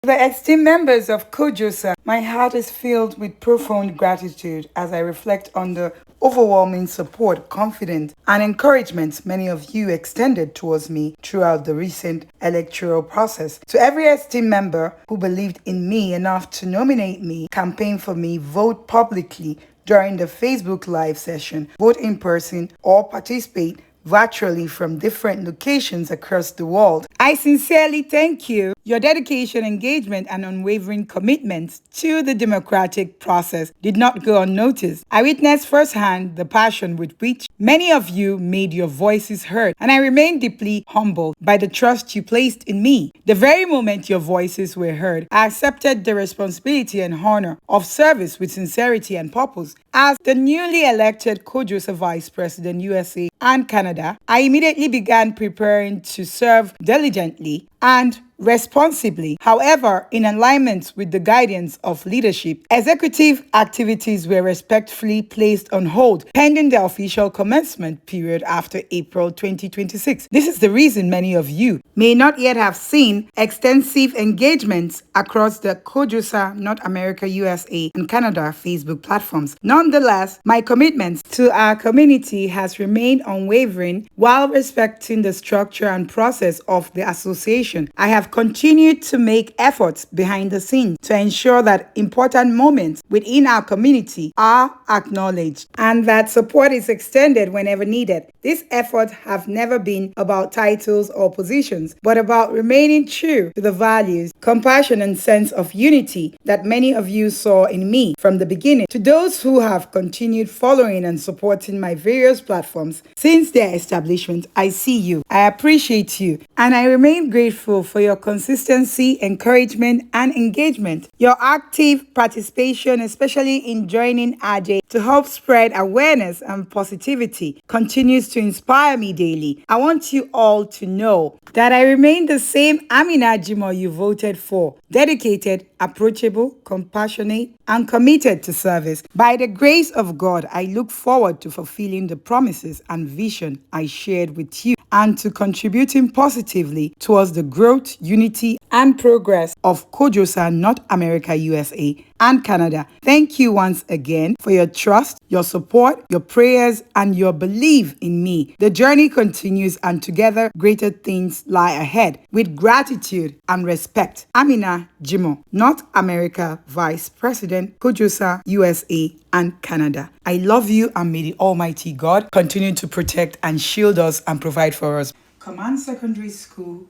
To the esteemed members of COJOSA, my heart is filled with profound gratitude as I reflect on the overwhelming support, confidence, and encouragement many of you extended towards me throughout the recent electoral process. To every esteemed member who believed in me enough to nominate me, campaign for me, vote publicly during the Facebook Live session, vote in person, or participate virtually from different locations across the world, I sincerely thank you. Your dedication, engagement, and unwavering commitment to the democratic process did not go unnoticed. I witnessed firsthand the passion with which many of you made your voices heard, and I remain deeply humbled by the trust you placed in me. The very moment your voices were heard, I accepted the responsibility and honor of service with sincerity and purpose. As the newly elected COJOSA Vice President, USA and Canada, I immediately began preparing to serve diligently and responsibly. However, in alignment with the guidance of leadership, executive activities were respectfully placed on hold pending the official commencement period after April 2026. This is the reason many of you may not yet have seen extensive engagements across the COJOSA North America, USA, and Canada Facebook platforms. Nonetheless, my commitment to our community has remained unwavering while respecting the structure and process of the association. I have continued to make efforts behind the scenes to ensure that important moments within our community are acknowledged and that support is extended whenever needed. These efforts have never been about titles or positions, but about remaining true to the values, compassion, and sense of unity that many of you saw in me from the beginning. To those who have continued following and supporting my various platforms since their establishment, I see you, I appreciate you, and I remain grateful for your consistency, encouragement, and engagement. Your active participation, especially in joining AJ to help spread awareness and positivity, continues to inspire me daily. I want you all to know that I remain the same Amina Jimoh you voted for, dedicated, approachable, compassionate, and committed to service. By the grace of God, I look forward to fulfilling the promises and vision I shared with you and to contributing positively towards the growth, unity, and progress of COJOSA North America, USA, and Canada. Thank you once again for your trust, your support, your prayers, and your belief in me. The journey continues, and together greater things lie ahead. With gratitude and respect, Amina Jimoh, North America Vice President, COJOSA USA and Canada. I love you, and may the Almighty God continue to protect and shield us and provide for us. Command Secondary School,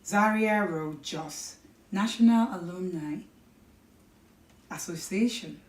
Zaria Road, Jos, National Alumni Association.